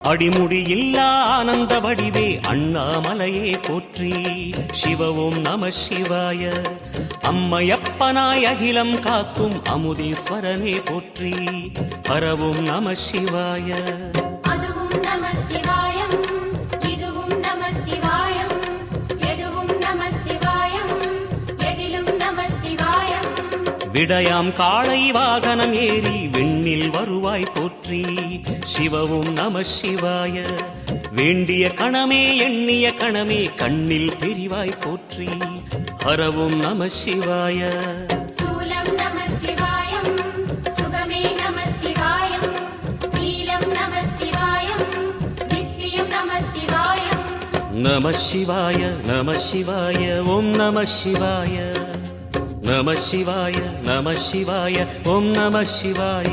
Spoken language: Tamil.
அடிமுடியில்லா ஆனந்த வடிவே அண்ணாமலையே போற்றி. சிவவும் நம சிவாய. அம்மையப்பனாய் அகிலம் காக்கும் அமுதீஸ்வரனே போற்றி. பரவும் நம சிவாய. அதுவும் நம சிவாயம், இதுவும் நம சிவாயம், எதுவும் நம சிவாயம், எதிலும் நம சிவாயம். விடயாம் காளை வாகனம் ஏறி விண்ணில் வருவாய் போற்றி. சிவவும் நம சிவாய. வேண்டிய கணமே எண்ணிய கணமே கண்ணில் தெரிவாய் போற்றி. ஹரவும் நம சிவாய. சூலம் நம சிவாயம், சுகமே நம சிவாயம், நீலம் நம சிவாயம், நித்தியம் நம சிவாயம். நம சிவாய நம சிவாய ஓம் நம சிவாய. நம சிவாய நம சிவாய ஓம் நம சிவாய.